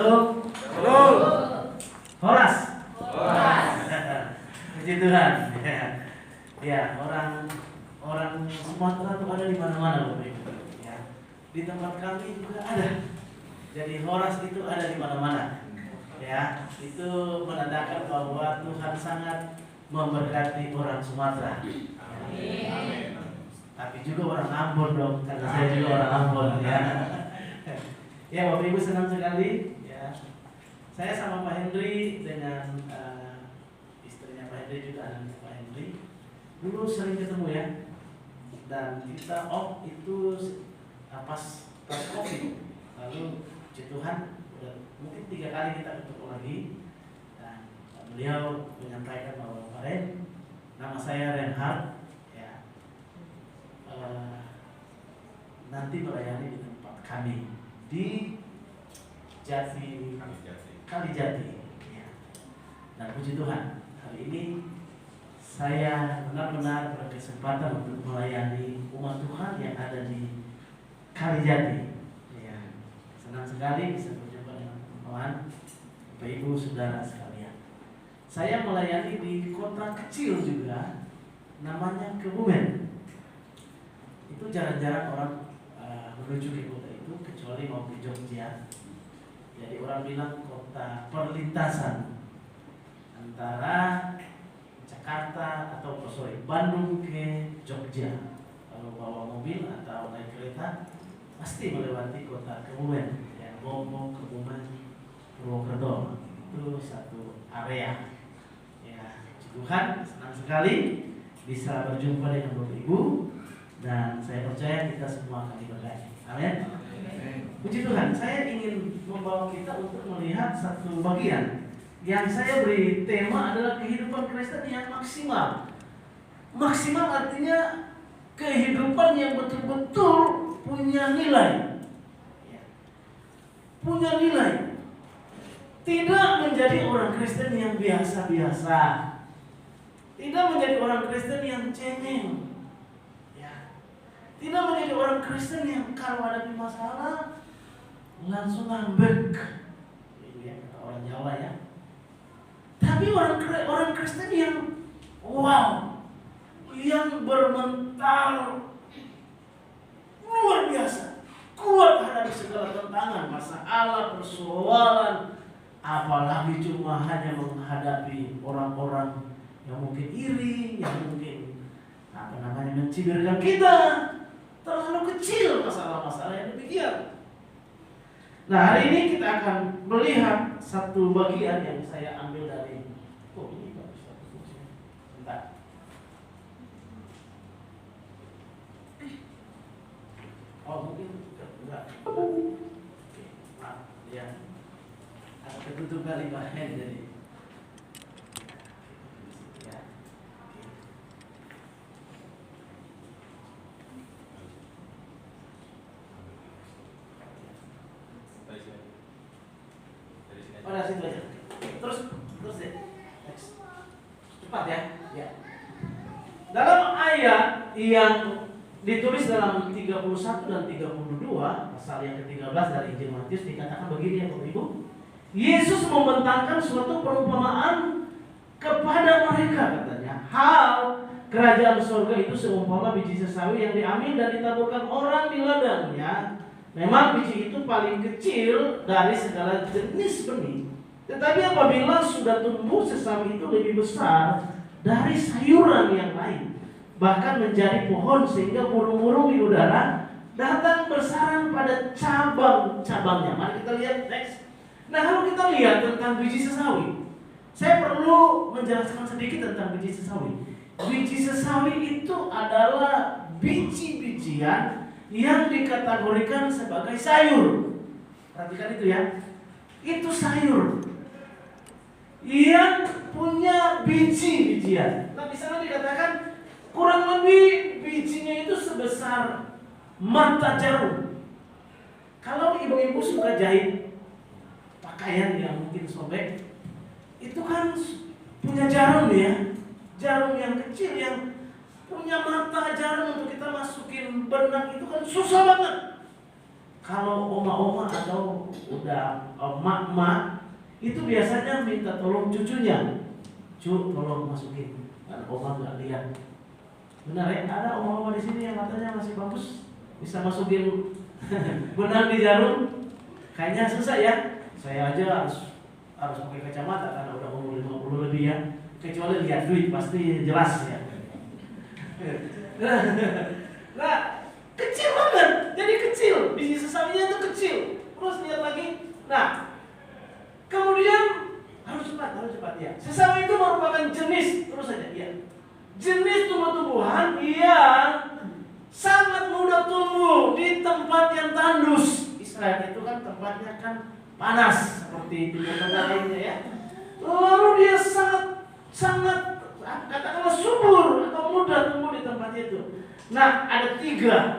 Halo. Horas. Puji Tuhan. Ya, orang Sumatera itu ada di mana-mana, Bapak Ibu. Ya. Di tempat kami juga ada. Jadi Horas itu ada di mana-mana. Ya, itu menandakan bahwa Tuhan sangat memberkati orang Sumatera. Amin. Tapi juga orang Ambon dong, karena saya juga orang Ambon ya. Ya, Bapak Ibu senang sekali. Saya sama Pak Henry dengan istrinya Pak Henry juga anaknya Pak Henry dulu sering ketemu ya, dan kita itu pas COVID, lalu puji Tuhan mungkin 3 kali kita ketemu lagi, dan beliau menyampaikan bahwa kemarin nama saya Reinhard ya, nanti melayani di tempat kami di Kalijati ya. Dan puji Tuhan, hari ini saya benar-benar berkesempatan untuk melayani umat Tuhan yang ada di Kalijati ya. Senang sekali bisa berjumpa dengan teman-teman, Bapak Ibu, saudara sekalian. Saya melayani di kota kecil juga, namanya Kebumen. Itu jarang-jarang orang menuju ke kota itu, kecuali mau ke Jogja. Jadi orang bilang kota perlintasan antara Jakarta atau Bandung ke Jogja. Kalau bawa mobil atau naik kereta pasti melewati kota Kebumen, ya, Bomo, Kebumen, Purwokerto. Itu satu area. Ya, Tuhan senang sekali bisa berjumpa dengan Bapak Ibu, dan saya percaya kita semua akan diberkati. Amin. Puji Tuhan, saya ingin membawa kita untuk melihat satu bagian yang saya beri tema adalah kehidupan Kristen yang maksimal. Maksimal artinya kehidupan yang betul-betul punya nilai. Punya nilai. Tidak menjadi orang Kristen yang biasa-biasa. Tidak menjadi orang Kristen yang cengeng. Tidak menjadi orang Kristen yang kalau ada masalah langsung ngambek, itu ya kata orang Jawa ya. Tapi orang Kristen yang wow, yang bermental luar biasa, kuat hadapi segala tantangan, masalah, persoalan, apalagi cuma hanya menghadapi orang-orang yang mungkin iri, yang mungkin mencibirkan kita. Terlalu kecil masalah-masalah yang demikian. Nah, hari ini kita akan melihat satu bagian yang saya ambil dari ini bagus. Bentar. Mungkin enggak. Oke, maaf ya. Ada ketutup kali Pak jadi. Pada situ aja. Terus deh. Next. Cepat ya. Ya. Dalam ayat yang ditulis dalam 31 dan 32, pasal yang ke-13 dari Injil Matius dikatakan begini ya Bapak Ibu. Yesus membentangkan suatu perumpamaan kepada mereka, katanya. Hal kerajaan surga itu seumpama biji sesawi yang diambil dan ditaburkan orang di ladangnya. Memang biji itu paling kecil dari segala jenis benih, tetapi apabila sudah tumbuh, sesawi itu lebih besar dari sayuran yang lain, bahkan menjadi pohon sehingga burung-burung di udara datang bersarang pada cabang-cabangnya. Mari kita lihat next. Nah, kalau kita lihat tentang biji sesawi, saya perlu menjelaskan sedikit tentang biji sesawi. Biji sesawi itu adalah biji-bijian yang dikategorikan sebagai sayur. Perhatikan itu ya. Itu sayur yang punya biji-bijian. Nah, di sana dikatakan kurang lebih bijinya itu sebesar mata jarum. Kalau ibu-ibu suka jahit pakaian yang mungkin sobek, itu kan punya jarum ya. Jarum yang kecil yang punya mata jarum untuk kita masukin benang itu kan susah banget. kalau oma-oma atau udah emak-emak itu biasanya minta tolong cucunya, tolong masukin, kan oma nggak lihat. Benar ya, ada oma-oma di sini yang katanya masih bagus bisa masukin benang di jarum. Kayaknya susah ya. Saya aja harus pakai kacamata karena udah umur 50 lebih ya. Kecuali lihat duit pasti jelas ya. Nah, kecil banget, jadi kecil, biji sesawinya itu kecil. Terus lihat lagi, nah, kemudian harus cepat ya. Sesawi itu merupakan jenis, terus saja ya, jenis tumbuh-tumbuhan yang sangat mudah tumbuh di tempat yang tandus. Israel itu kan tempatnya kan panas seperti Timur Tengah lainnya ya. Lalu dia sangat katakanlah subur atau mudah tumbuh di tempat itu. Nah, ada tiga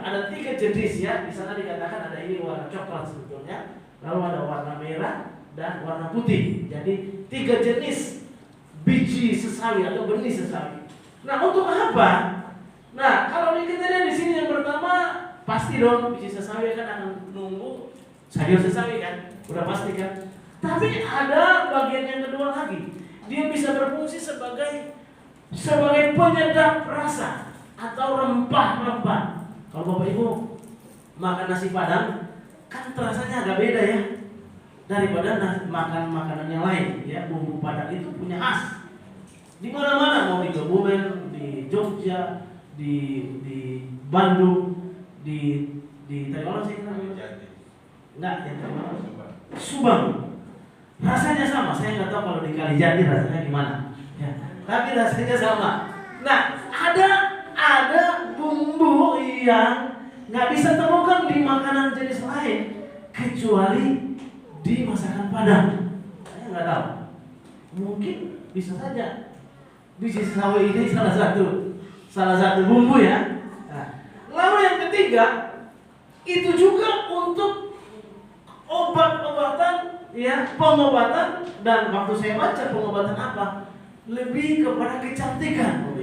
jenis ya. Di sana dikatakan ada ini warna coklat sebetulnya, lalu ada warna merah dan warna putih. Jadi 3 jenis biji sesawi atau benih sesawi. Nah, untuk apa? Nah, kalau kita lihat di sini yang pertama pasti dong biji sesawi kan akan nunggu sayur sesawi kan, udah pasti kan. Tapi ada bagian yang kedua lagi. Dia bisa berfungsi sebagai penyedap rasa atau rempah-rempah. Kalau Bapak Ibu makan nasi Padang kan rasanya agak beda ya daripada makan makanan yang lain ya. Bumbu Padang itu punya khas. Di mana-mana, mau di Kebumen, di Jogja, di Bandung, di tadi mana sih namanya? Enggak, yang tadi mana? Subang. Rasanya sama. Saya nggak tahu kalau di Kalijati rasanya gimana. Ya, tapi rasanya sama. Nah, ada bumbu yang nggak bisa temukan di makanan jenis lain kecuali di masakan Padang. Saya nggak tahu. Mungkin bisa saja biji sesawi ini salah satu bumbu ya. Nah, lalu yang ketiga itu juga untuk obat-obatan ya, pengobatan. Dan waktu saya baca pengobatan apa? Lebih kepada kecantikan.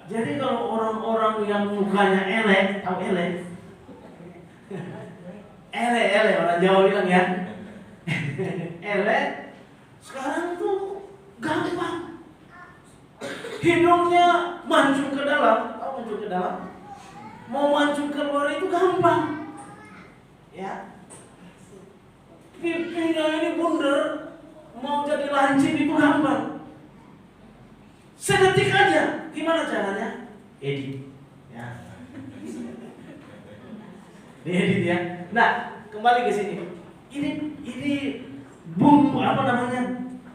Jadi kalau orang-orang yang mukanya elek, tahu elek? Elek orang Jawa bilang ya. Elek sekarang tuh gampang. Hidungnya mancung ke dalam, tahu mancung ke dalam? Mau mancung keluar itu gampang. Ya. Pipinya ini bundar, mau jadi lancip itu gampang. Sedetik aja. Gimana caranya? Edit. Ya. Diedit ya. Nah, kembali ke sini. Ini bumbu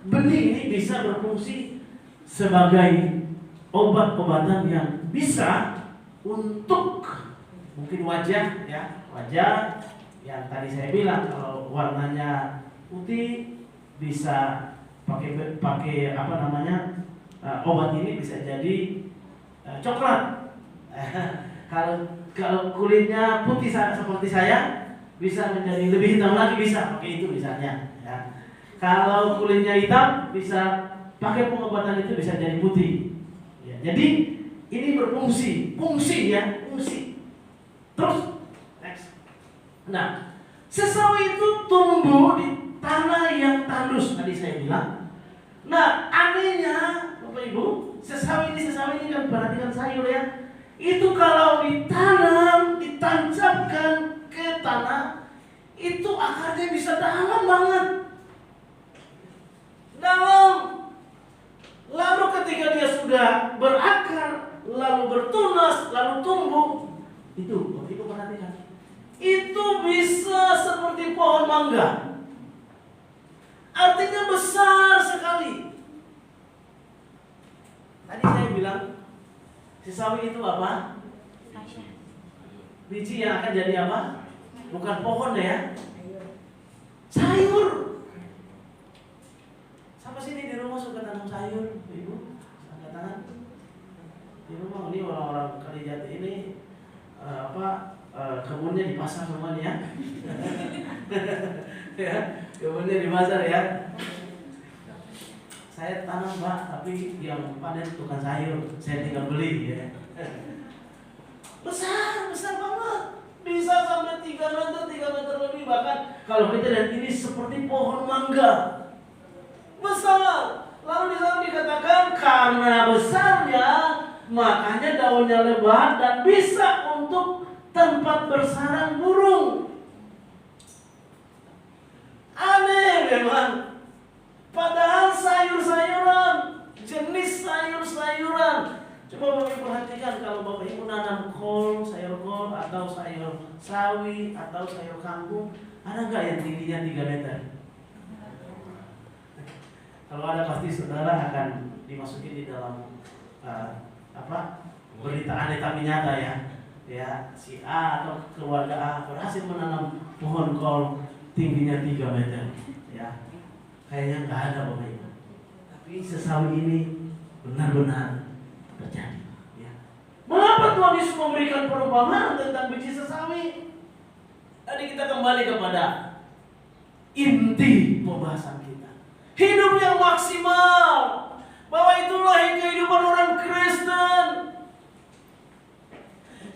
benih ini bisa berfungsi sebagai obat-obatan yang bisa untuk mungkin wajah ya, wajah yang tadi saya bilang kalau warnanya putih bisa pakai obat ini bisa jadi coklat. Kalau kulitnya putih seperti saya bisa menjadi lebih hitam lagi, bisa pakai itu misalnya ya. Kalau kulitnya hitam bisa pakai pengobatan itu bisa jadi putih ya. Jadi ini berfungsi ya. Terus next. Nah, sesawi itu tumbuh di tanah yang tandus tadi saya bilang. Nah, anehnya Bapak Ibu, sesawi ini kan perhatikan sayur ya. Itu kalau ditanam, ditancapkan ke tanah, itu akarnya bisa dalam banget. Dalam. Lalu ketika dia sudah berakar, lalu bertunas, lalu tumbuh, itu perhatikan. Itu bisa seperti pohon mangga. Artinya besar sekali. Tadi saya bilang sesawi itu apa? Biji yang akan jadi apa? Bukan pohon ya. Sayur. Siapa sini di rumah suka tanam sayur, Ibu? Angkat tangan. Di rumah ini orang-orang Kalijati ini kebunnya di pasar semuanya ya. Kebunnya di pasar ya. Saya tanam Pak, tapi yang panen tukang sayur, saya tinggal beli ya. Besar banget Bisa sampai 3 meter lebih. Bahkan kalau kita lihat ini seperti pohon mangga besar. Lalu di sana dikatakan karena besarnya makanya daunnya lebat dan bisa untuk tempat bersarang burung. Aneh memang. Padahal sayur-sayuran, jenis sayur-sayuran. Coba Bapak perhatikan kalau Bapak Ibu nanam kol, sayur kol, atau sayur sawi, atau sayur kangkung, ada nggak yang tingginya 3 meter? Kalau ada pasti saudara akan dimasukin di dalam berita aneh tapi nyata ya. Ya, si A atau keluarga A berhasil menanam pohon kol tingginya 3 meter. Ya, kayaknya nggak ada Bapak Ibu. Tapi sesawi ini benar-benar terjadi. Ya. Mengapa Tuhan Yesus memberikan perumpamaan tentang biji sesawi? Tadi kita kembali kepada inti pembahasan kita. Hidup yang maksimal. Bahwa itulah kehidupan orang Kristen.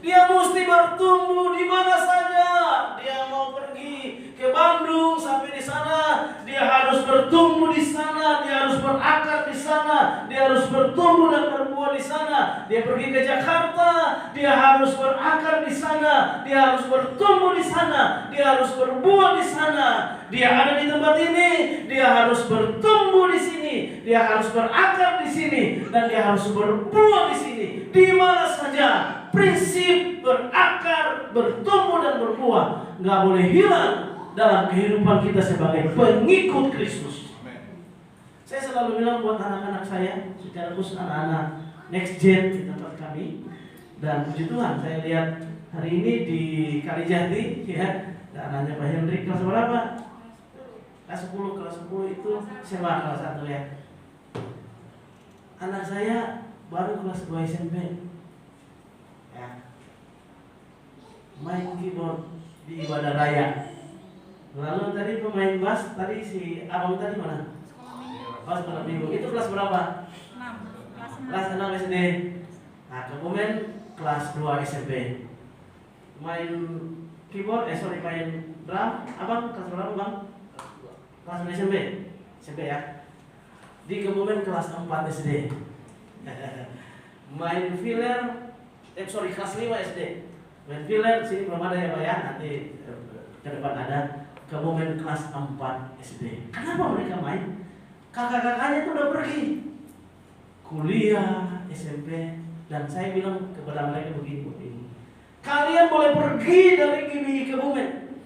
Dia mesti bertumbuh di mana saja. Dia mau pergi ke Bandung sampai di sana, dia harus bertumbuh di sana, dia harus berakar di sana, dia harus bertumbuh dan berbuah di sana. Dia pergi ke Jakarta, dia harus berakar di sana, dia harus bertumbuh di sana, dia harus berbuah di sana. Dia ada di tempat ini, dia harus bertumbuh di sini, dia harus berakar di sini, dan dia harus berbuah di sini. Di mana saja prinsip berakar, bertumbuh dan berbuah nggak boleh hilang dalam kehidupan kita sebagai pengikut Kristus. Saya selalu bilang buat anak-anak saya, secara khusus anak-anak next gen di tempat kami, dan puji Tuhan saya lihat hari ini di Kalijati ya, anaknya Pak Hendrik kelas berapa? Kelas 10 itu sewa kelas 1 ya. Anak saya baru kelas 2 SMP ya, main keyboard di ibadah raya. Lalu tadi pemain bass tadi si abang tadi mana? Sekolah minggu. Itu kelas berapa? 6. Kelas 6 SD. Nah kemudian kelas 2 SMP. Main keyboard, main drum. Abang kelas berapa bang? Kelas 2 SMP. SMP ya. Di kemudian kelas 4 SD. Main filler, kelas 5 SD. Main filler sini belum ada ya Pak ya, nanti ke depan ada. Kemudian kelas 4 SD. Kenapa mereka main? Kakak-kakaknya itu udah pergi kuliah, SMP, dan saya bilang kepada mereka begini, kalian boleh pergi dari Gibi ke Bumen,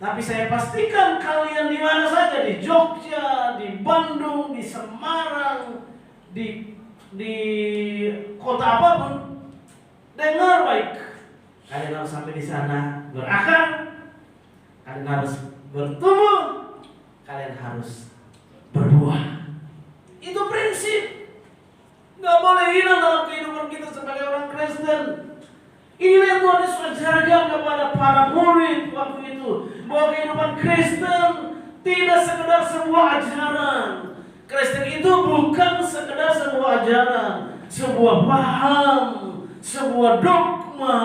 tapi saya pastikan kalian di mana saja, di Jogja, di Bandung, di Semarang, di kota apapun, dengar baik, kalian harus sampai di sana berakar, kalian harus bertumbuh, kalian harus berbuah. Itu prinsip, nggak boleh hilang dalam kehidupan kita sebagai orang Kristen. Ini yang Tuhan Yesus ajarkan kepada para murid waktu itu, bahwa kehidupan Kristen tidak sekedar sebuah ajaran. Kristen itu bukan sekedar sebuah ajaran, sebuah paham, sebuah dogma,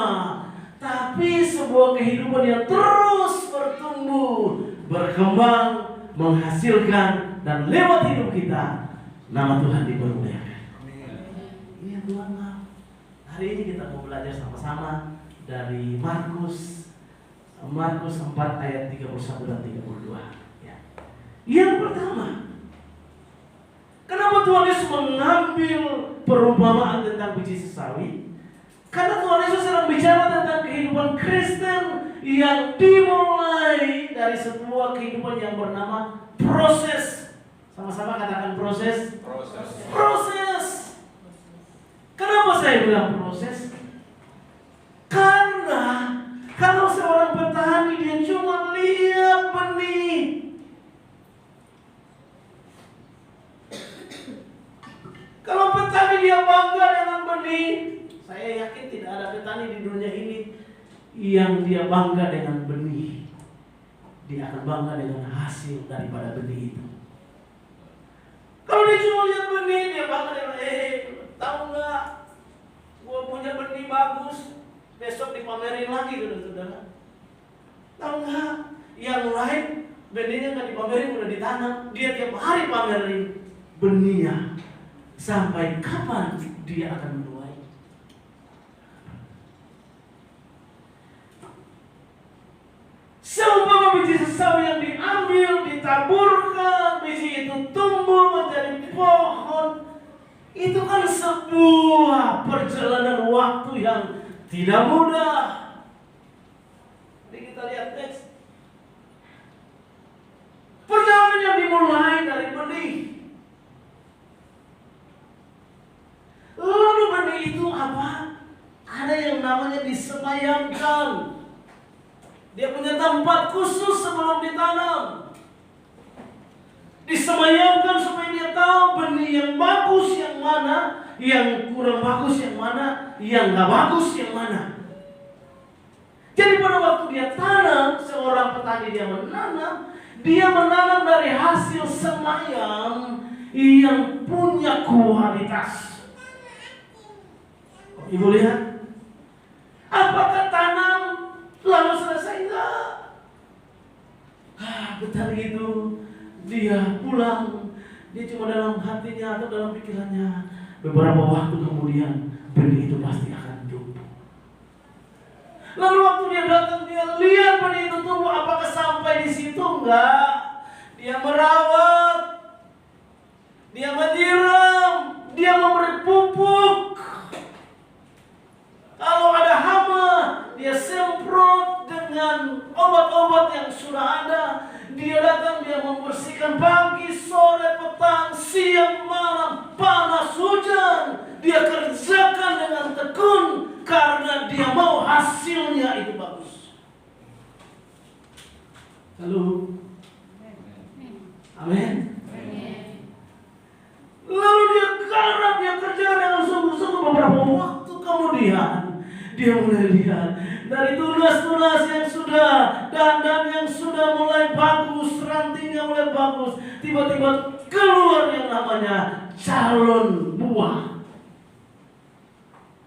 tapi sebuah kehidupan yang terus bertumbuh, berkembang, menghasilkan, dan lewat hidup kita nama Tuhan dipermuliakan. Iya Tuhan. Hari ini kita mau belajar sama-sama dari Markus 4 ayat 31 dan 32 ya. Yang pertama, kenapa Tuhan Yesus mengambil perumpamaan tentang biji sesawi? Karena Tuhan Yesus sedang bicara tentang kehidupan Kristen yang dimulai dari sebuah kehidupan yang bernama proses. Sama-sama katakan proses. Proses. Kenapa saya bilang proses? Karena kalau seorang petani dia cuma lihat benih, kalau petani dia bangga dengan benih, saya yakin tidak ada petani di dunia ini yang dia bangga dengan benih. Dia akan bangga dengan hasil daripada benih itu. Kalau dia cuma lihat benih, dia bangga dengan tahu nggak, gua punya benih bagus, besok dipamerin lagi, saudara. Tahu nggak? Yang lain benihnya nggak dipamerin, udah ditanam. Dia tiap hari pamerin benihnya. Sampai kapan dia akan menuai? Seumpama biji sesawi yang diambil, ditaburkan, biji itu tumbuh menjadi pohon. Itu kan sebuah perjalanan waktu yang tidak mudah. Jadi kita lihat teks. Perjalanan yang dimulai dari benih. Lalu benih itu apa? Ada yang namanya disemayamkan. Dia punya tempat khusus sebelum ditanam. Disemayamkan supaya dia tahu benih yang bagus yang mana, yang kurang bagus yang mana, yang gak bagus yang mana. Jadi pada waktu dia tanam, seorang petani dia menanam dari hasil semayam yang punya kualitas. Ibu lihat, apakah tanam lalu selesai? Enggak. Petani itu dia pulang, dia cuma dalam hatinya atau dalam pikirannya, beberapa waktu kemudian benih itu pasti akan tumbuh. Lalu waktu dia datang, dia lihat benih itu tumbuh. Apakah sampai di situ? Enggak. Dia merawat, dia menyiram, dia memberi pupuk. Kalau ada hama, dia semprot dengan obat-obat yang sudah ada. Dia datang, dia membersihkan pagi, sore, petang, siang, malam, panas, hujan. Dia kerjakan dengan tekun karena dia mau hasilnya itu bagus. Lalu, amin. Lalu dia garap, dia kerja dengan sungguh-sungguh. Beberapa waktu kemudian dia mulai lihat dari tunas-tunas yang sudah, dandan yang sudah mulai bagus, rantingnya mulai bagus, tiba-tiba keluar yang namanya calon buah.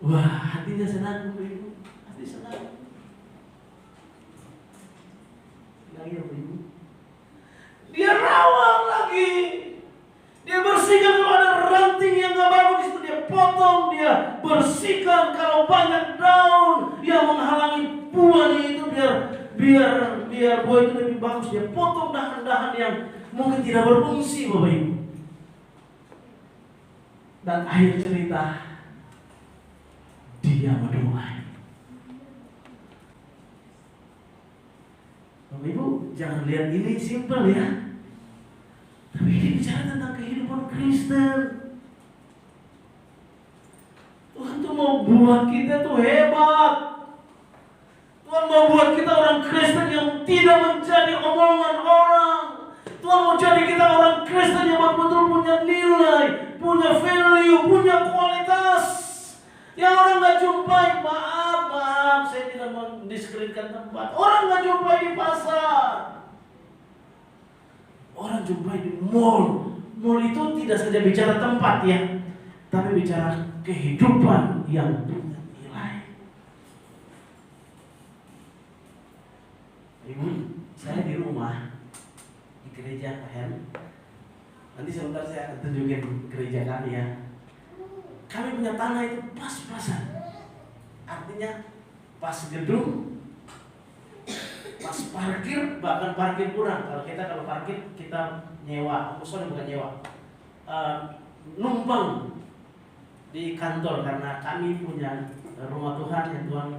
Wah, hatinya senang, Ibu. Hati senang. Lagi ya, Ibu. Dia rawat lagi. Dia bersihkan kalau ada ranting yang gak bagus itu dia potong, dia bersihkan kalau banyak daun yang menghalangi buahnya itu biar buah itu lebih bagus. Dia potong dahan-dahan yang mungkin tidak berfungsi, Bapak Ibu. Dan akhir cerita, dia menuai. Bapak Ibu jangan lihat ini simpel ya. Tapi ini bicara tentang kehidupan Kristen. Tuhan tuh mau buat kita tuh hebat. Tuhan mau buat kita orang Kristen yang tidak menjadi omongan orang. Tuhan mau jadi kita orang Kristen yang betul-betul punya nilai, punya value, punya kualitas. Yang orang gak jumpai, maaf, saya tidak mendiskreditkan tempat. Orang gak jumpai di pasar. Orang jumpai di mall. Mall itu tidak saja bicara tempat ya, tapi bicara kehidupan yang punya nilai. Ibu, saya di rumah di gereja KM. Nanti sebentar saya akan tunjukin gereja kami ya. Kami punya tanah itu pas-pasan. Artinya pas gedung, pas parkir, bahkan parkir kurang. Kalau parkir kita nyewa, bukan nyewa, numpang di kantor karena kami punya rumah Tuhan yang Tuhan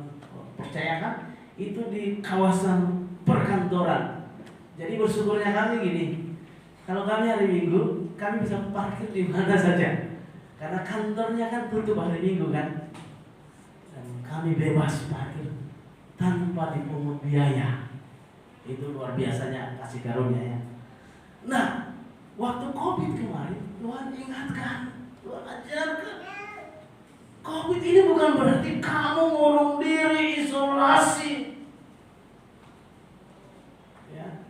percayakan itu di kawasan perkantoran. Jadi bersyukurnya kami gini, kalau kami hari Minggu kami bisa parkir di mana saja karena kantornya kan tutup hari Minggu kan, dan kami bebas parkir tanpa dipungut biaya. Itu luar biasanya kasih karunia ya. Nah, waktu COVID kemarin Tuhan ingatkan, Tuhan ajarkan, COVID ini bukan berarti kamu ngurung diri, isolasi ya.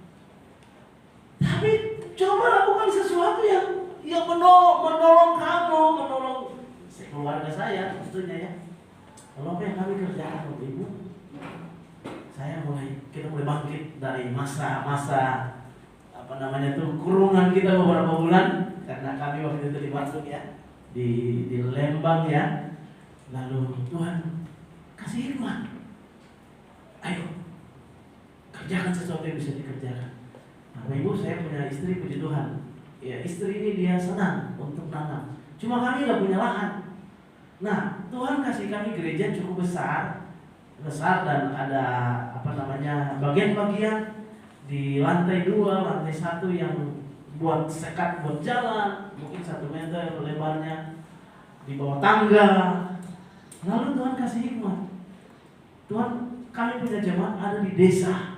Tapi coba lakukan sesuatu yang menolong kamu, menolong keluarga saya tentunya ya. Kalau apa yang kami kerjakan Bapak Ibu, kita mulai bangkit dari masa apa namanya tuh kurungan kita beberapa bulan, karena kami waktu itu dimasuk ya di Lembang ya. Lalu Tuhan kasih hikmat, ayo kerjakan sesuatu yang bisa dikerjakan. Bapak Ibu, saya punya istri, puji Tuhan ya, istri ini dia senang untuk nanam, cuma kami gak punya lahan. Nah, Tuhan kasih kami gereja cukup besar dan ada apa namanya bagian-bagian di lantai 2, lantai 1 yang buat sekat buat jalan, mungkin 1 meter lebarnya, di bawah tangga. Lalu Tuhan kasih hikmat. Tuhan, kami punya jemaat ada di desa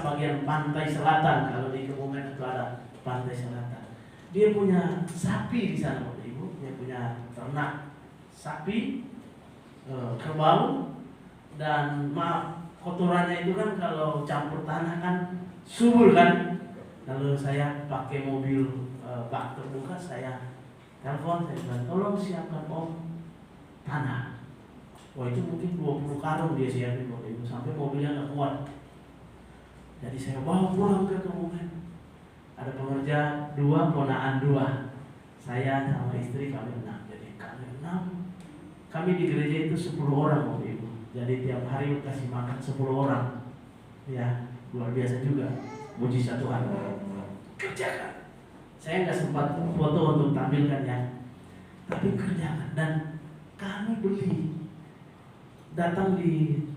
bagian pantai selatan. Kalau di Kebumen itu ada pantai selatan. Dia punya sapi di sana Bapak Ibu, dia punya ternak sapi, kerbau, dan kotorannya itu kan kalau campur tanah kan subur kan. Lalu saya pakai mobil bak terbuka, saya telepon, saya bilang tolong siapkan Om tanah. Wah, itu mungkin 20 karung dia siapin Bapak Ibu, sampai mobilnya gak kuat. Jadi saya bawa pulang ke Kebumen. Ada pengerja 2, ponaan 2, saya sama istri kami 6. Jadi kami 6. Kami di gereja itu 10 orang Bapak Ibu. Jadi tiap hari kasih makan 10 orang. Ya, luar biasa juga. Mujizat Tuhan. Kerjakan. Saya nggak sempat foto untuk tampilkan ya, tapi kerjakan. Dan kami beli, datang di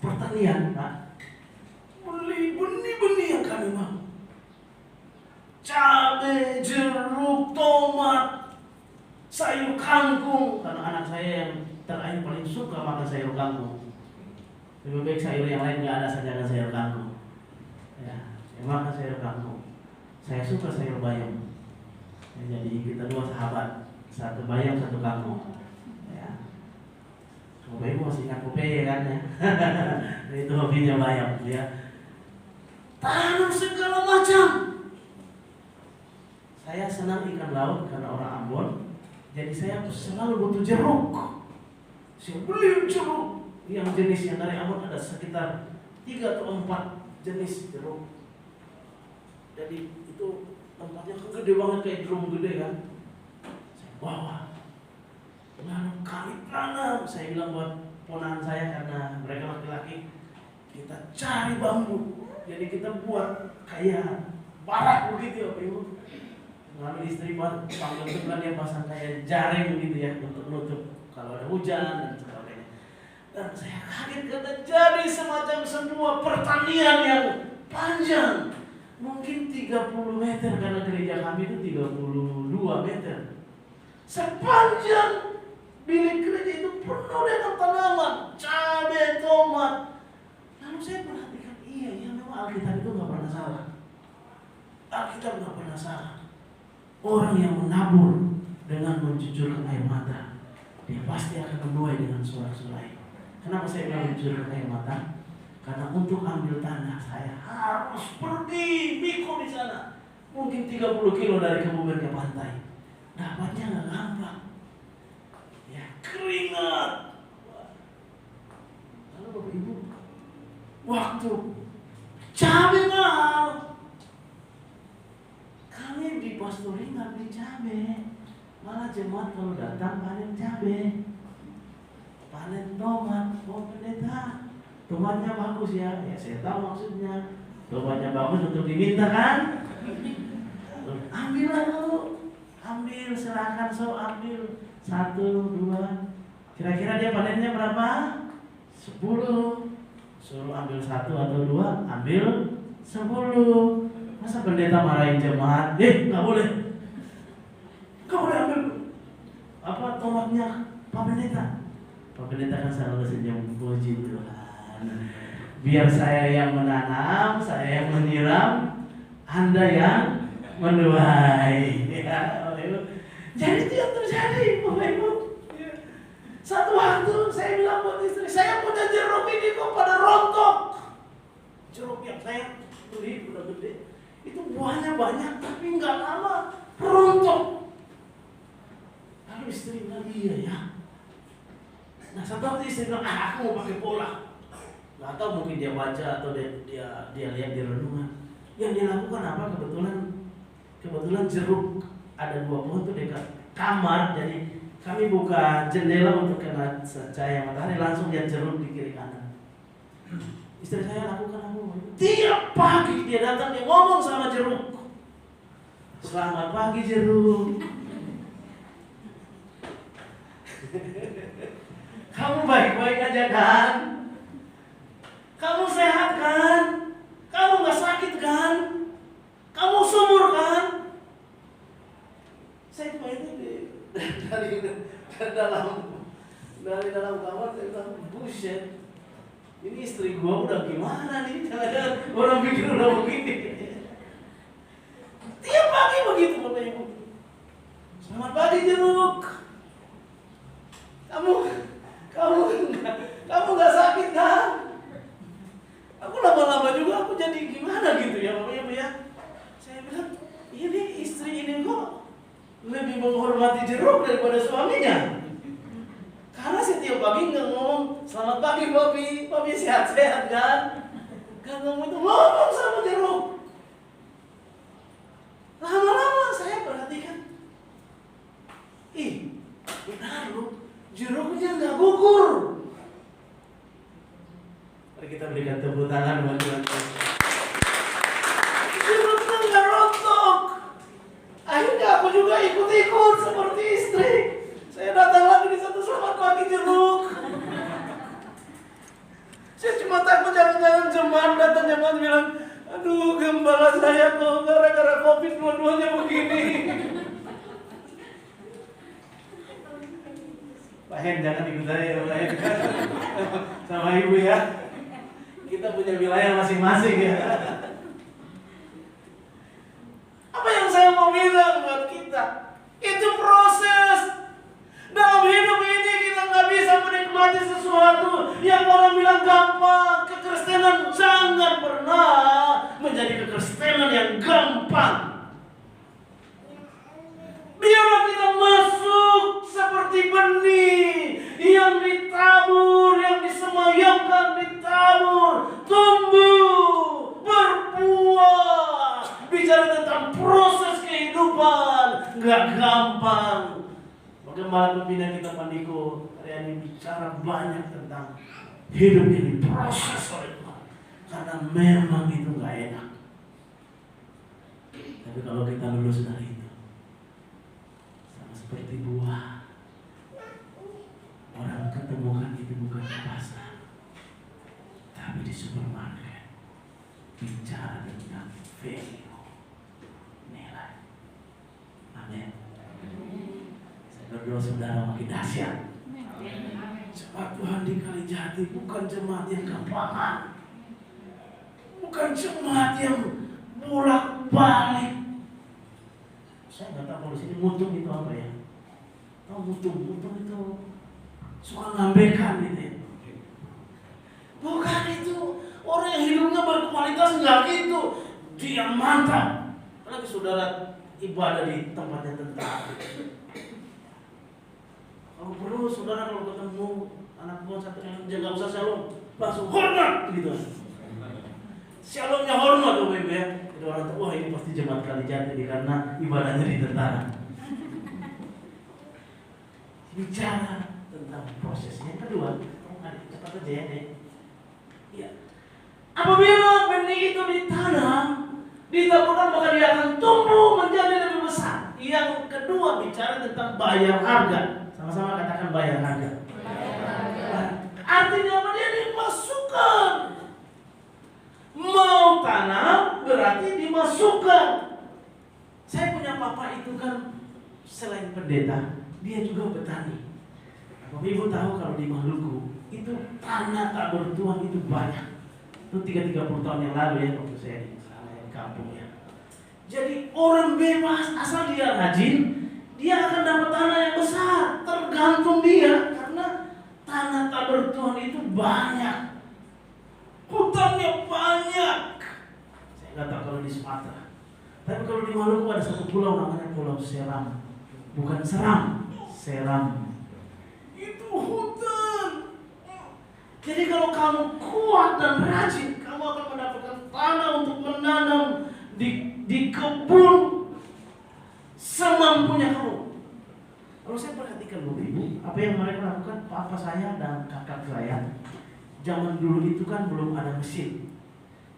pertanian Pak, beli benih-benih yang kami mau. Cabai, jeruk, tomat, sayur kangkung, karena anak saya yang terakhir paling suka makan sayur kangkung. Lebih baik sayur yang lain nggak ada saja sayur kangkung. Ya, saya makan sayur kangkung. Saya suka sayur bayam. Ya, jadi kita 2 sahabat, 1 bayam, 1 kangkung. Ya, Bapak Ibu masih ingat Popeye kan ya? Itu hobinya bayam. Ya, tanam segala macam. Saya senang ikan laut karena orang Ambon. Jadi saya selalu butuh jeruk. Saya beli jeruk yang jenis yang dari Ambon ada sekitar 3 atau 4 jenis jeruk. Jadi itu tempatnya gede banget kayak drum gede kan. Saya bawa. Lalu kami tanam. Saya bilang buat ponakan saya karena mereka laki-laki, kita cari bambu. Jadi kita buat kayak barak begitu Bapak Ibu. Lalu istri panggil teman, dia pasang kayak jaring gitu ya untuk nutup kalau ada hujan dan sebagainya. Dan saya kaget karena jadi semacam sebuah pertanian yang panjang, mungkin 30 meter karena gereja kami itu 32 meter. Sepanjang bilik gereja itu penuh dengan tanaman, cabai, tomat. Lalu saya perhatikan, iya memang Alkitab itu nggak pernah salah. Alkitab nggak pernah salah. Orang yang menabur dengan mencucurkan air mata, dia pasti akan menuai dengan sorak-sorai. Kenapa saya bilang mencucurkan air mata? Karena untuk ambil tanah saya harus pergi miko di sana, mungkin 30 kilo dari Kebumen ke pantai. Dapatnya nggak gampang. Ya, keringat. Lalu Bapak Ibu, waktu cabai mahal, kami di pastori nggak beli cabai, malah jemaat kalau datang panen cabai, panen tomat. Oh pendeta, tomatnya bagus ya. Ya saya tahu maksudnya, tomatnya bagus untuk diminta kan? Ambil lalu, ambil silakan ambil 1, 2. Kira-kira dia panennya berapa? 10. Suruh ambil 1 atau 2, ambil 10. Masa pendeta marahin jemaat? Nggak boleh. Nggak boleh ambil tomatnya Pak Pendeta. Pak Pendeta kan selalu senyum, puji Tuhan. Biar saya yang menanam, saya yang menyiram, Anda yang menuai. Ya, jadi itu yang terjadi, Bapak Ibu. Satu waktu saya bilang buat istri, saya punya jeruk ini kok pada rontok. Jeruk yang saya beli udah gede. Itu buahnya banyak tapi nggak lama rontok. Lalu istri bilang, iya ya, Satu waktu istri bilang, aku mau pakai pola. Gak tahu mungkin dia baca atau dia lihat di renungan. Yang dia lakukan apa? Kebetulan jeruk ada 2 pohon tuh dekat kamar, jadi kami buka jendela untuk kena cahaya matahari, langsung lihat jeruk di kiri kanan. Istri saya lakukan apa? Tiap pagi dia datang, dia ngomong sama jeruk, selamat pagi jeruk. Kamu baik-baik aja kan? Kamu sehat kan? Kamu gak sakit kan? Kamu subur kan? Saya cuma itu dari dalam kamar saya bilang, buset. Ini istri gua udah gimana nih? Jangan-jangan orang pikir udah begini. Tiap pagi begitu Bapak Ibu. Selamat pagi jeruk. Kamu nggak sakit kan? Aku lama-lama juga aku jadi gimana gitu ya Bapak Ibu ya. Saya bilang, ini istri ini kok lebih menghormati jeruk daripada suaminya. Karena setiap pagi nggak ngomong selamat pagi papi sehat-sehat kan? Kan ngomong itu ngomong sama jeruk. Lama-lama saya perhatikan, benar loh, jeruknya nggak gugur. Mari kita berikan tepuk tangan buat Tuhan. Jeruknya nggak rontok. Akhirnya aku juga ikut-ikut seperti istri. Saya datang lagi di satu selamat pagi jeruk. Saya cuma takut jangan-jangan jemaat datang, jemaat bilang, aduh gembala saya kok gara-gara COVID dua-duanya begini. Pak Hen jangan ikut saya ya Pak Hen. Sama ibu ya. Kita punya wilayah masing-masing ya. Apa yang saya mau bilang buat kita? Itu proses. Dalam hidup ini kita nggak bisa menikmati sesuatu yang orang bilang gampang. Kekristenan jangan pernah menjadi kekristenan yang gampang. Biarlah kita masuk seperti benih yang ditabur, yang disemayamkan, ditabur, tumbuh, berbuah. Bicara tentang proses kehidupan, nggak gampang. Bagaimana pembina kita Pandiko hari ini bicara banyak tentang hidup ini proses oleh Tuhan. Karena memang itu nggak enak. Tapi kalau kita lulus dari itu, sama seperti buah, orang ketemukan itu bukan di pasar, tapi di supermarket. Bicara tentang value, nilai. Amin. Berdoa saudara makin dahsyat. Jemaat Tuhan di Kalijati bukan jemaat yang gampangan, bukan jemaat yang bolak-balik. Saya nggak tahu kalau sini mutung itu apa ya? Tahu mutung itu suka ngambekan gitu ya. Bukan itu, orang yang hidupnya berkualitas nggak gitu. Dia mantap. Apalagi saudara ibadah di tempatnya tentara. Kalau perlu saudara kalau ketemu anak buah satu yang jangan usah shalom, langsung hormat gitu. Shalomnya hormat Bapak Ibu ya. Jadi orang tua, wah ini pasti jemaat Kalijati karena ibadahnya di tentara. Bicara tentang prosesnya. Yang kedua, cepat aja ya deh. Ya. Apabila benih itu ditanam, ditaburkan maka dia akan tumbuh menjadi lebih besar. Yang kedua bicara tentang bayar harga. Sama-sama katakan bayar harga. Artinya apa? Dia dimasukkan. Mau tanam berarti dimasukkan. Saya punya papa itu kan selain pendeta, dia juga petani. Bapak Ibu tahu kalau di Maluku itu tanah tak bertuan itu banyak. Itu 30 tahun yang lalu ya waktu saya di kampung ya. Jadi orang bebas asal dia rajin, dia akan dapat tanah yang besar, tergantung dia, karena tanah tak bertuan itu banyak, hutannya banyak. Saya nggak tahu kalau di Sumatera, tapi kalau di Maluku ada satu pulau namanya Pulau Seram, bukan Seram, Seram. Itu hutan, Jadi kalau kamu kuat dan rajin, kamu akan mendapatkan tanah untuk menanam di kebun semampunya kamu. Kalau saya perhatikan Bapak Ibu, apa yang mereka lakukan, papa saya dan kakak saya, zaman dulu itu kan belum ada mesin.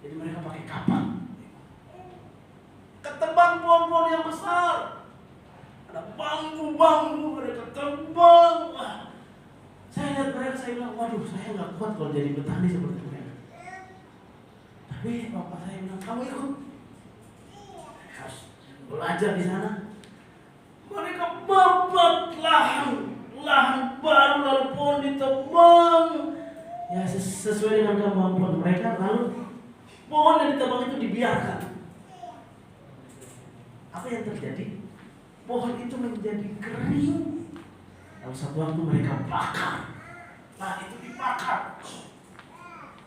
Jadi mereka pakai kapak. Ketebang pohon-pohon yang besar. Ada bambu-bambu, mereka tebang. Wah, saya lihat mereka, saya bilang, waduh, saya nggak kuat kalau jadi petani seperti mereka. Tapi bapak saya bilang, kamu ikut, harus belajar di sana. Mereka babat lahan baru, lalu pohon ditebang, ya sesuai dengan kemampuan mereka. Lalu pohon yang ditebang itu dibiarkan. Apa yang terjadi? Pohon itu menjadi kering. Lalu satu waktu mereka bakar. Nah, itu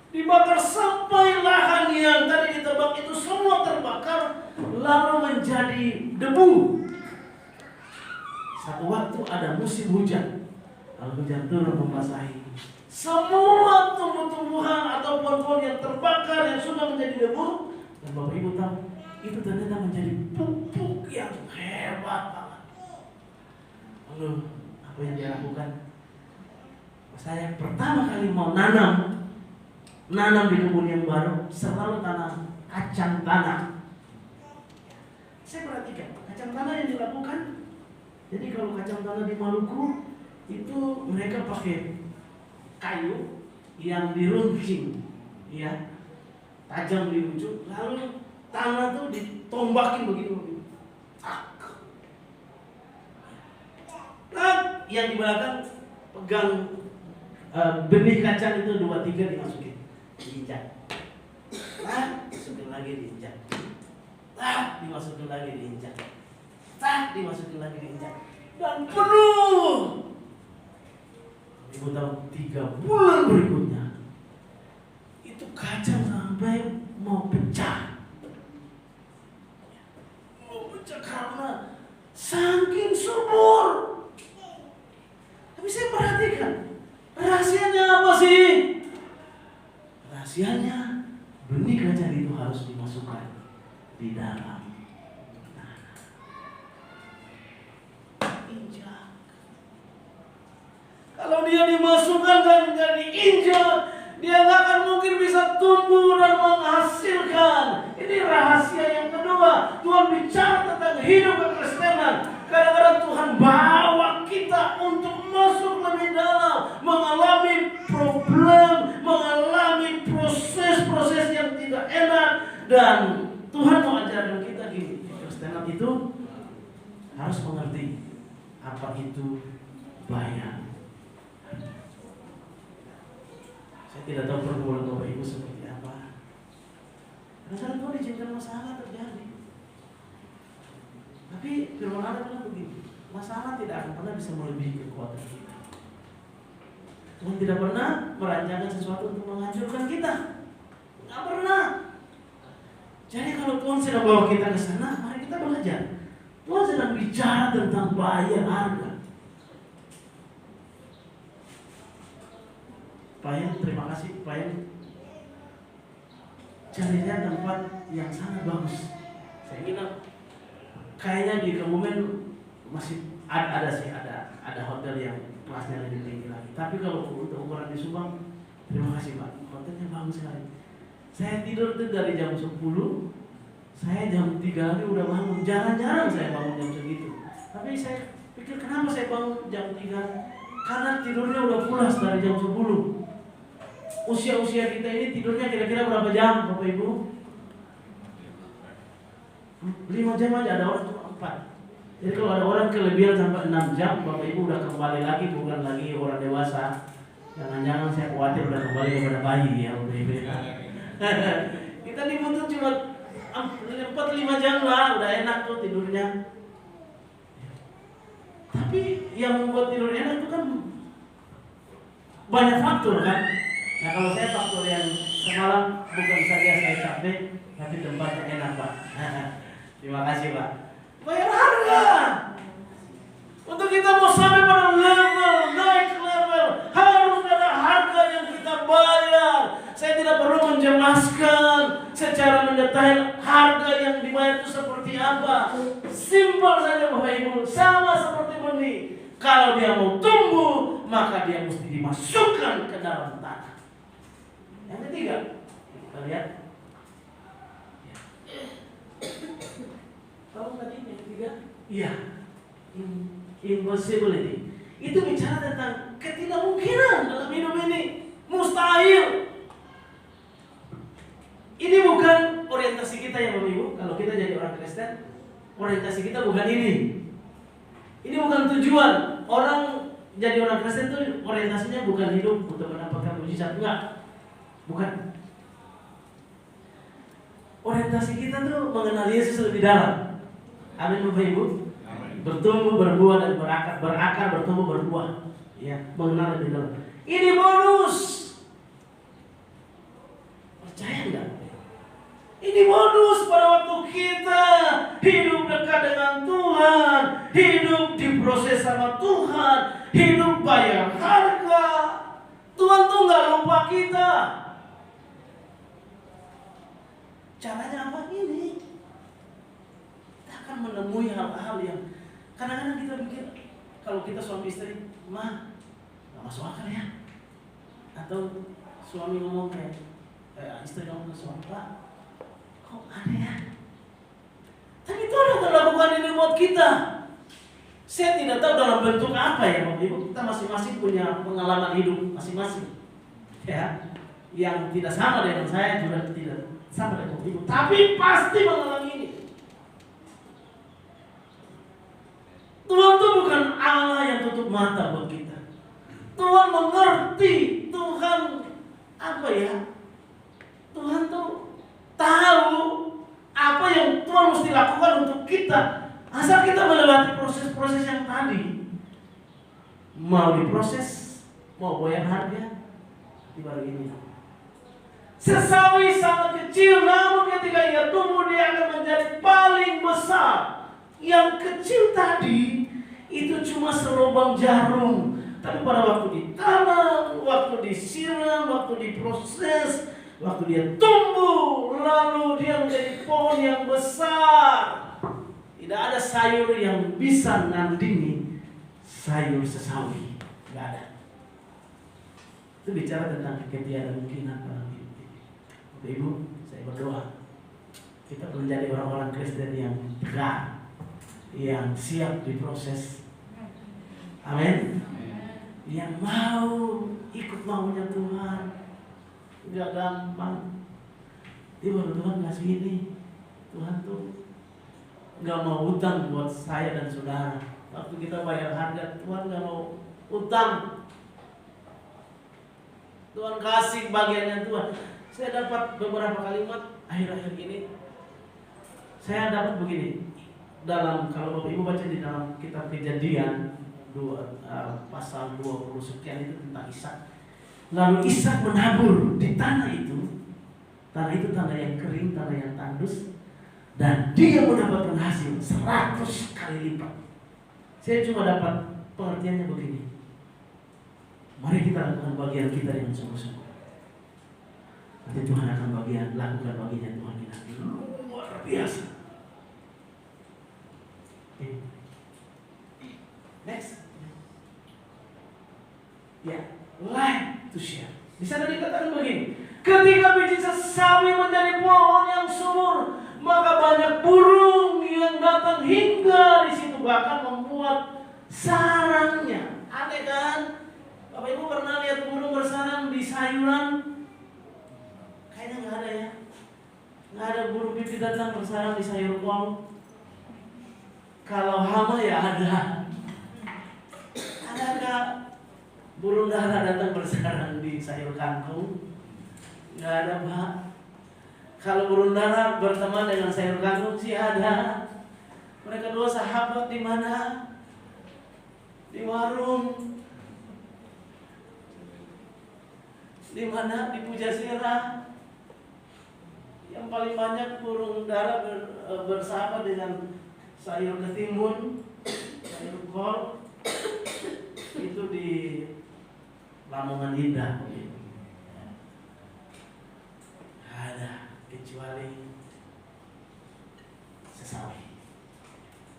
dibakar sampai lahan yang tadi ditebang itu semua terbakar, lalu menjadi debu. Satu waktu ada musim hujan, lalu hujan turun membasahi semua tumbuh-tumbuhan atau pohon-pohon yang terbakar yang sudah menjadi debu. Dan Bapak Ibu tahu, itu ternyata menjadi pupuk yang hebat banget. Lalu apa yang dia lakukan? Saya pertama kali mau nanam di kebun yang baru, selalu tanam kacang tanah. Saya perhatikan kacang tanah yang dilakukan. Jadi kalau kacang tanah di Maluku itu mereka pakai kayu yang diruncing, ya, tajam di ujung, lalu tanah tuh ditombakin begini. Nah, yang di belakang pegang benih kacang itu 2-3 dimasukin, diinjak. Nah, dimasukin lagi diinjak. Nah, dimasukin lagi diinjak. Nah, dimasukin lagi diinjak. Dan penuh. Ibu tahu 3 bulan berikutnya itu kacang sampai mau pecah. Mau pecah karena saking subur. Tapi saya perhatikan, rahasianya apa sih? Rahasianya benih kacang itu harus dimasukkan di dalam injak. Kalau dia dimasukkan dan diinjak, dia nggak akan mungkin bisa tumbuh dan menghasilkan. Ini rahasia yang kedua. Tuhan bicara tentang hidup kekristenan. Kadang-kadang Tuhan bawa kita untuk masuk lebih dalam, mengalami problem, mengalami proses-proses yang tidak enak, dan Tuhan mau ajarkan kita gini. Kekristenan itu harus mengerti apa itu bayar. Saya tidak tahu pergumulan Bapak Ibu seperti apa. Kadang-kadang Tuhan izinkan masalah terjadi. Tapi firman Allah bilang begini, masalah tidak akan pernah bisa melebihi kekuatan kita. Tuhan tidak pernah merancangkan sesuatu untuk menghancurkan kita. Nggak pernah. Jadi kalau Tuhan sedang bawa kita ke sana, mari kita belajar. Tuhan sedang bicara tentang bayar harga. Payan, terima kasih Payan. Cari saya tempat yang sangat bagus. Saya kira kayaknya di Kebumen masih ada hotel yang kelasnya lebih tinggi lagi. Tapi kalau untuk ukuran di Subang, terima kasih Pak, hotelnya bagus sekali. Saya tidur tuh dari jam 10, saya jam 3 hari udah bangun. Jarang-jarang saya bangun jam segitu. Tapi saya pikir kenapa saya bangun jam 3? Karena tidurnya udah pulas dari jam 10. Usia-usia kita ini tidurnya kira-kira berapa jam Bapak Ibu? 5 jam aja, ada orang cuma 4. Jadi kalau ada orang kelebihan sampai 6 jam, Bapak Ibu udah kembali lagi, bukan lagi orang dewasa. Jangan-jangan saya khawatir udah kembali kepada bayi ya Bapak Ibu. Kita dibutuh cuma 4-5 jam lah, udah enak tuh tidurnya. Tapi yang membuat tidur enak itu kan banyak faktor kan. Nah kalau saya faktor yang semalam bukan saja saya capek, tapi tempatnya enak Pak. Terima kasih Pak. Bayar harga. Untuk kita mau sampai pada level, naik level, harus ada harga yang kita bayar. perlu menjelaskan secara mendetail harga yang dibayar itu seperti apa. Simpel saja Bapak Ibu, sama seperti benih. Kalau dia mau tumbuh, maka dia mesti dimasukkan ke dalam tanah. Yang ketiga, kita lihat. Tahu tadi yang ketiga? Iya, impossibility. Itu bicara tentang ketidakmungkinan dalam hidup ini. Mustahil. Ini bukan orientasi kita ya Bapak Ibu. Kalau kita jadi orang Kristen, orientasi kita bukan ini. Ini bukan tujuan. Orang jadi orang Kristen itu orientasinya bukan hidup untuk mendapatkan mujizat, enggak. Bukan. Orientasi kita tuh mengenal Yesus lebih dalam. Amin Bapak Ibu. Bertumbuh, berbuah dan berakar, bertumbuh, berbuah. Ya, mengenal lebih dalam. Ini bonus. Percaya enggak? Ini bonus pada waktu kita hidup dekat dengan Tuhan, hidup diproses sama Tuhan, hidup bayar harga. Tuhan tuh nggak lupa kita. Caranya apa ini? Kita akan menemui hal-hal yang kadang-kadang kita pikir kalau kita suami istri, mah nggak masuk akal ya. Atau suami ngomong kayak istri ngomong ke suami, Pak, kok aneh ya? Tapi Tuhan akan lakukan ini buat kita. Saya tidak tahu dalam bentuk apa ya Bapak Ibu. Kita masing-masing punya pengalaman hidup masing-masing. Ya, yang tidak sama dengan saya juga tidak sama dengan Bapak Ibu. Tapi pasti mengalami ini. Tuhan itu bukan Allah yang tutup mata buat kita. Tuhan mengerti. Tuhan apa ya? Tuhan tuh tahu apa yang Tuhan mesti lakukan untuk kita. Asal kita melewati proses-proses yang tadi. Mau diproses, mau bayar harga, baru ini. Sesawi sangat kecil, namun ketika ia tumbuh dia akan menjadi paling besar. Yang kecil tadi itu cuma selubang jarum, tapi pada waktu ditanam, waktu disiram, waktu diproses, waktu dia tumbuh, lalu dia menjadi pohon yang besar. Tidak ada sayur yang bisa nandingi sayur sesawi. Tidak ada. Itu bicara tentang ketiadamungkinan dalam hidup ini. Bapak Ibu, saya berdoa kita menjadi orang-orang Kristen yang tegar, yang siap diproses. Amin. Yang mau ikut maunya Tuhan. Tidak gampang. Dia baru Tuhan kasih ini. Tuhan tuh nggak mau utang buat saya dan saudara. Waktu kita bayar harga, Tuhan nggak mau utang. Tuhan kasih bagiannya Tuhan. Saya dapat beberapa kalimat akhir-akhir ini. Saya dapat begini. Dalam kalau Bapak Ibu baca di dalam kitab Kejadian pasal 20 sekian itu tentang Ishak. Lalu Ishak menabur di tanah itu. Tanah itu tanah yang kering, tanah yang tandus. Dan dia mendapatkan hasil 100 kali lipat. Saya cuma dapat pengertiannya begini. Mari kita lakukan bagian kita dengan sungguh-sungguh. Nanti Tuhan akan lakukan bagian Tuhan kita. Luar biasa. Okay. Next. Ya, like to share. Bisa dikatakan begini. Ketika biji sesawi menjadi pohon yang subur, maka banyak burung yang datang hingga di situ, bahkan membuat sarangnya. Aneh kan? Bapak Ibu pernah lihat burung bersarang di sayuran? Kayaknya nggak ada ya. Nggak ada burung pipit datang bersarang di sayur kol. Kalau hama ya ada. Adakah burung dara datang bersarang di sayur kangkung? Nggak ada Pak. Kalau burung dara berteman dengan sayur kangkung sih ada. Mereka dua sahabat di mana? Di warung. Di mana? Di Pujasera. Yang paling banyak burung dara bersahabat dengan sayur ketimun, sayur kol. Itu di Lamongan Indah. kecuali sesawi.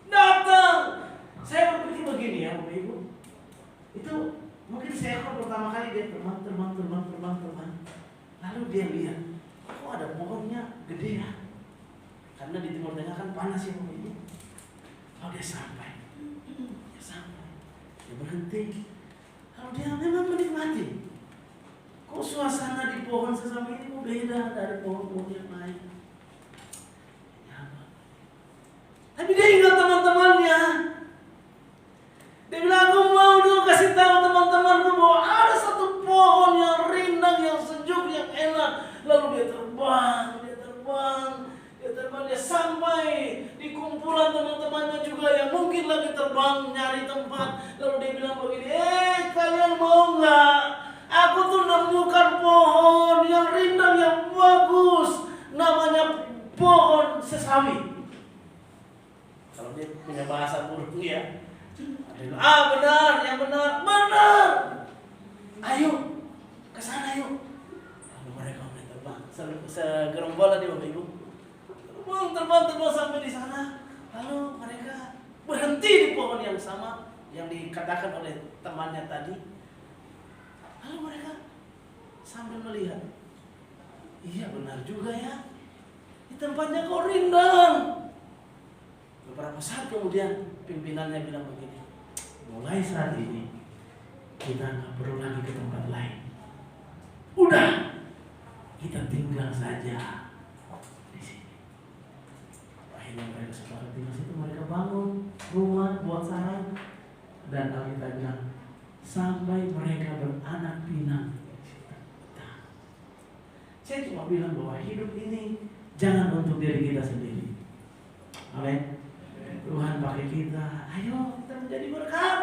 Datang, saya berpikir begini ya, Bapak Ibu, itu mungkin seekor pertama kali dia terbang. Lalu dia lihat, kok ada pohonnya gede ya? Karena di Timur Tengah kan panas ya Bapak Ibu. Lalu dia sampai, dia berhenti. Kalau dia memang menikmati, kok suasana di pohon sesama ini kok beda dari pohon-pohon yang lain. Tapi dia ingat teman-temannya. Dia bilang, aku mau dulu kasih tahu teman-temanku bahwa ada satu pohon yang rindang, yang sejuk, yang enak. Lalu dia terbang, dia sampai di kumpulan teman-temannya juga yang mungkin lagi terbang nyari tempat. Lalu dia bilang begini, kalian mau nggak? Aku tuh nemukan pohon yang rindang, yang bagus. Namanya pohon sesawi. Kalau dia punya bahasa burung ya. Benar, yang benar. Ayo, ke sana yuk. Lalu mereka mulai terbang. Segerombolan di Bapak Ibu. Terbang sampai di sana. Lalu mereka berhenti di pohon yang sama yang dikatakan oleh temannya tadi. Lalu mereka sambil melihat. Iya benar juga ya. Di tempatnya kok rindang. Beberapa saat kemudian pimpinannya bilang begini, mulai saat ini kita nggak perlu lagi ke tempat lain. Udah, kita tinggal saja di sini. Akhirnya mereka sepakat tinggal situ. Mereka bangun rumah, buat sarang, dan Alkitab bilang sampai mereka beranak pinak. Saya cuma bilang bahwa hidup ini jangan untuk diri kita sendiri. Amin. Tuhan pakai kita, ayo kita menjadi berkat.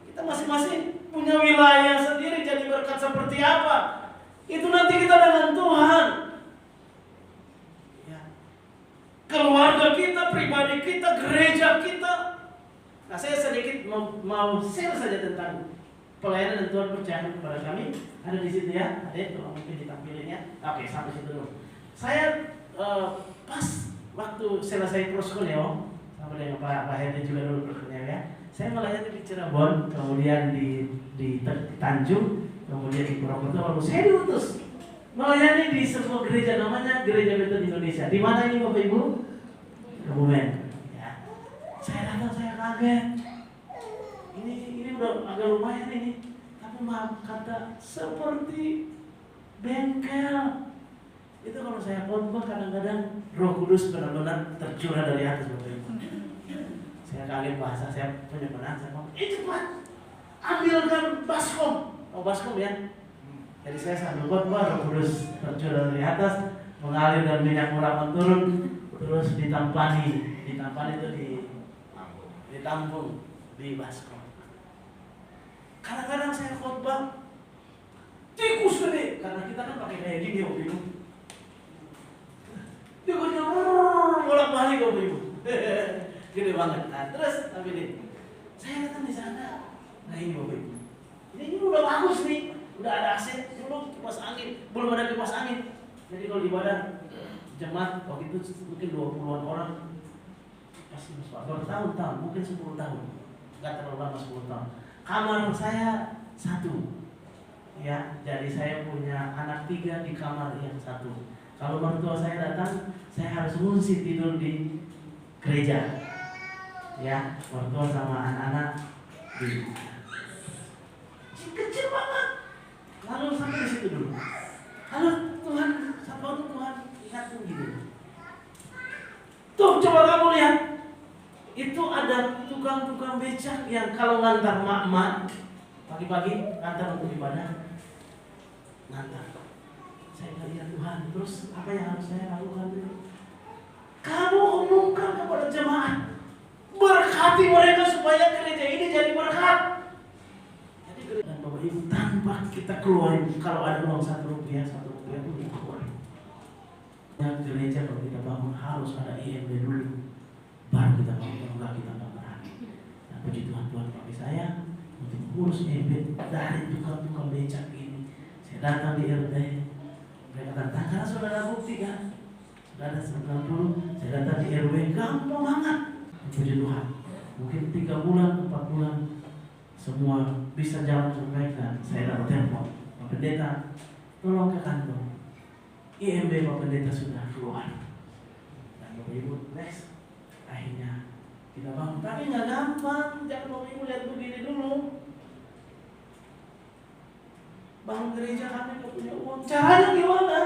Kita masing-masing punya wilayah sendiri, jadi berkat seperti apa? Itu nanti kita dengan Tuhan. Ya. Keluarga kita, pribadi kita, gereja kita. Nah, saya sedikit mau share saja tentang pelayanan dan Tuhan percayakan kepada kami. Ada di situ ya, ada kalau mungkin ditampilinnya. Oke, sampai situ dulu. Saya pas waktu selesai proskuneo sama dengan Pak Hedi juga dulu berkerja ya. Saya melayani di Cirebon, kemudian di Tanjung, kemudian di Purwokerto, lalu saya diutus melayani di sebuah gereja namanya Gereja Betel Indonesia. Di mana ini Bapak Ibu? Kebumen. Ya. Saya datang, saya kaget. Ini udah agak lumayan ini. Tapi maaf kata seperti bengkel. Itu kalau saya khotbah kadang-kadang Roh Kudus benar-benar tercurah dari atas Bapak Ibu. Saya kaget bahasa saya penyempurnaan. Saya ngomong, cepat ambilkan baskom. Baskom ya. Jadi saya sambil khotbah, Roh Kudus tercurah dari atas, mengalir dan minyak urapan turun, terus ditampani itu ditampung di baskom. Kadang-kadang saya khotbah tikus gede, karena kita kan pakai kayak gini Bapak Ibu. Tikusnya bolak-balik Bapak Ibu. Gede banget. Nah, terus tapi ini saya datang di sana. Nah ini Bapak Ibu. Ini udah bagus nih, udah ada AC, belum kipas angin, belum ada kipas angin. Jadi kalau ibadah jemaat waktu itu mungkin 20-an orang, pasti bertahun-tahun, mungkin 10 tahun, nggak terlalu lama 10 tahun. Kamar saya 1, ya. Jadi saya punya anak 3 di kamar yang 1. Kalau mertua saya datang, saya harus ngungsi tidur di gereja. Ya, mertua sama anak-anak di kecil banget. Lalu sampai di situ dulu. Halo Tuhan, satu Tuhan ingatkan gitu. Tuh coba kamu lihat, itu ada tukang-tukang becak yang kalau ngantar mak-mak pagi-pagi ngantar untuk ibadah, ngantar. Saya bilang ya Tuhan, terus apa yang harus saya lakukan itu? Kamu umumkan kepada jemaat, berkati mereka supaya gereja ini jadi berkat. Jadi gereja Bapak Ibu tanpa kita keluarin, kalau ada uang 1 rupiah pun kita keluarin. Yang gereja kalau kita bangun harus ada IMB dulu, baru kita bangun. Kalau enggak kita nggak berani. Nah puji Tuhan, Tuhan pakai saya untuk mengurus IMB dari tukang-tukang becak ini. Saya datang di RT, mereka datang karena saudara bukti kan. sudah ada 90, saya datang di RW, gampang banget. Puji Tuhan, mungkin 3 bulan, 4 bulan semua bisa jalan dengan baik. Dan saya dapat telepon, Pak Pendeta tolong ke kantor, IMB Pak Pendeta sudah keluar. Dan Bapak Ibu, next, akhirnya kita bangun. Tapi nggak gampang, jangan Bapak Ibu lihat begini dulu. Bangun gereja kami nggak punya uang, caranya gimana?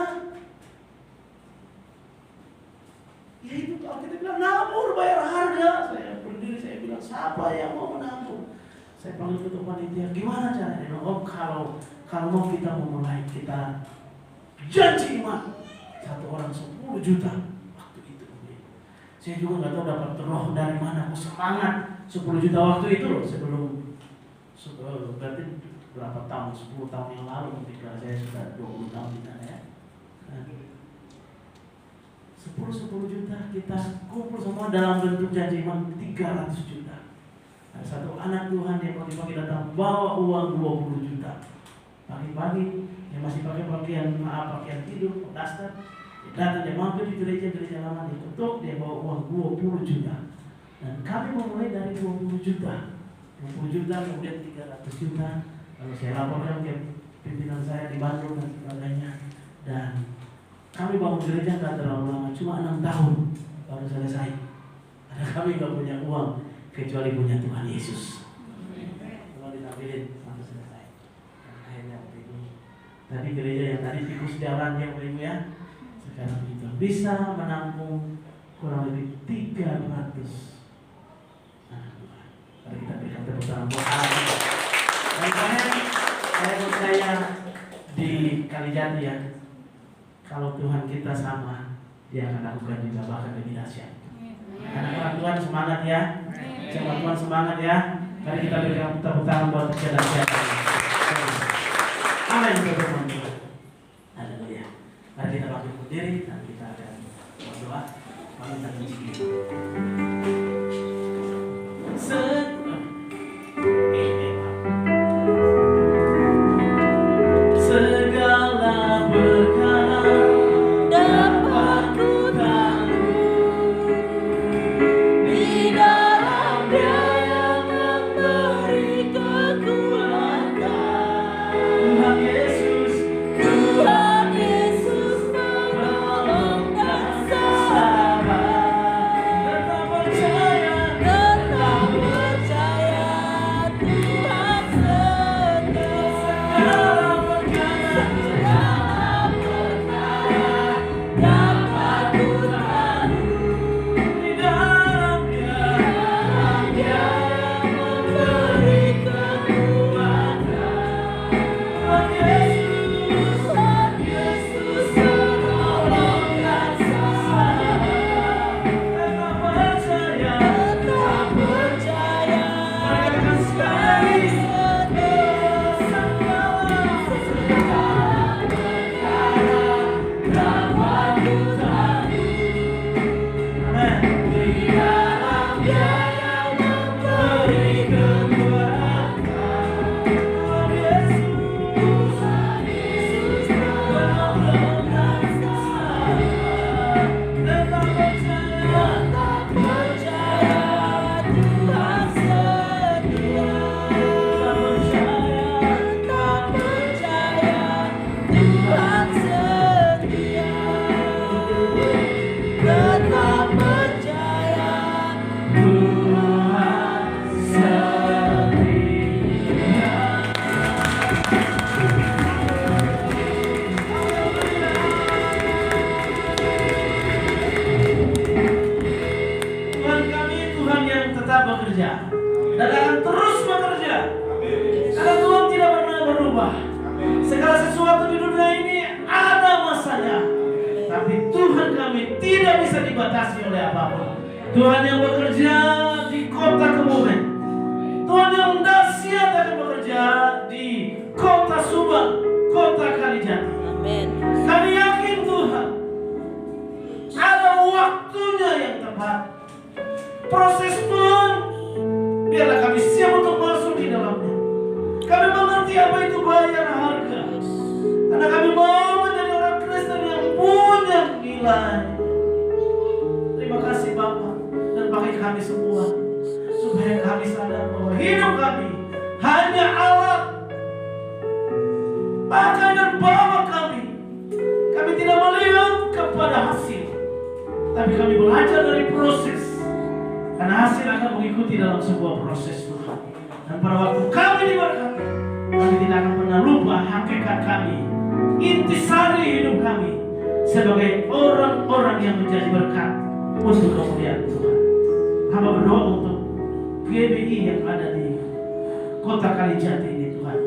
Ya itu kalau kita bilang nabur bayar harga, saya berdiri saya bilang siapa yang mau menabur? Saya panggil ketua panitia, gimana caranya? Oh kalau mau kita memulai, kita janji iman 1 orang 10 juta waktu itu. Saya juga nggak tahu dapat roh dari mana, aku semangat 10 juta waktu itu loh, sebelum berarti berapa tahun, 10 tahun yang lalu ketika saya sudah 20 tahun di sana ya. 10 juta kita kumpul semua dalam bentuk janji iman 300 juta. Ada satu anak Tuhan yang pagi-pagi datang bawa uang 20 juta. Pagi-pagi yang masih pakai pakaian tidur, daster, dia datang, dia mampir di gereja lama, dia ketuk, dia bawa uang 20 juta. Dan kami memulai dari 20 juta, kemudian 300 juta. Lalu saya laporkan ke pimpinan saya di Bandung dan sebagainya. Dan kami bangun gereja nggak terlalu lama, cuma 6 tahun baru selesai. Karena kami nggak punya uang kecuali punya Tuhan Yesus. Kalau ditampilin sampai selesai. Dan akhirnya itu tadi gereja yang tadi tikus jalan ya Bapak Ibu ya, sekarang itu bisa menampung kurang lebih 300 anak Tuhan. Mari kita berikan tepuk tangan buat Allah. Dan saya percaya di Kalijati ya, kalau Tuhan kita sama, Dia akan lakukan juga bahkan lebih dahsyat. Anak-anak Tuhan semangat ya, jemaat Tuhan semangat ya. Mari kita berikan tepuk tangan buat kedahsyatan. Amin. Haleluya. Mari kita bangkit berdiri dan kita akan berdoa. Mari kita berdiri. Segala berkat dapat ku tanggung di dalam Dia yang memberi kekuatan. Tuhan Yesus menolong dan sabar. Tetap percaya Tuhan setia. Dan akan terus bekerja. Karena Tuhan tidak pernah berubah. Segala sesuatu di dunia ini ada masanya. Tapi Tuhan kami tidak bisa dibatasi oleh apapun. Tuhan yang bekerja di kota Kebumen, Tuhan yang dahsyat akan bekerja di kota Subang, kota Kalijati. Kami yakin Tuhan ada waktunya yang tepat. Proses Tuhan, biarlah kami siap untuk masuk di dalamnya. Kami mengerti apa itu bayar harga. Karena kami mau menjadi orang Kristen yang punya nilai. kami semua, supaya kami sadar bahwa hidup kami hanya alat pakai dan bawa kami. Kami tidak melihat kepada hasil, tapi kami belajar dari proses, karena hasil akan mengikuti dalam sebuah proses Tuhan. Dan pada waktu kami diberkati, kami tidak akan pernah lupa hakikat kami, intisari hidup kami sebagai orang-orang yang menjadi berkat untuk kemuliaan Tuhan. Hamba berdoa untuk GBI yang ada di kota Kalijati ini Tuhan.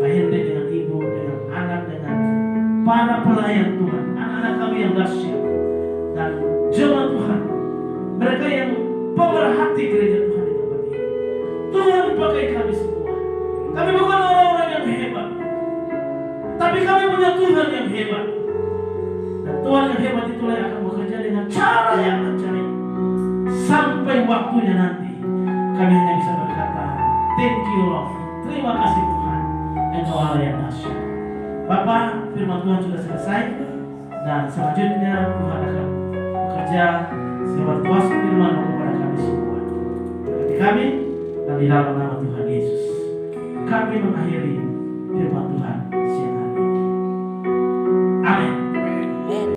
Pak Hilde dengan ibu, dengan anak, dengan para pelayan Tuhan, anak-anak kami yang dahsyat, dan jemaat Tuhan, mereka yang pemerhati gereja Tuhan di tempat ini. Tuhan pakai kami semua. Kami bukan orang-orang yang hebat, tapi kami punya Tuhan yang hebat. Dan Tuhan yang hebat itulah yang akan bekerja dengan cara yang ajaib. Sampai waktunya nanti kami hanya bisa berkata, thank you Lord, terima kasih Tuhan, Engkau Allah yang dahsyat. Bapak, firman Tuhan sudah selesai, dan selanjutnya Tuhan akan bekerja lewat kuasa firman kepada kami semua. Berkati kami, dan di dalam nama Tuhan Yesus kami mengakhiri firman Tuhan.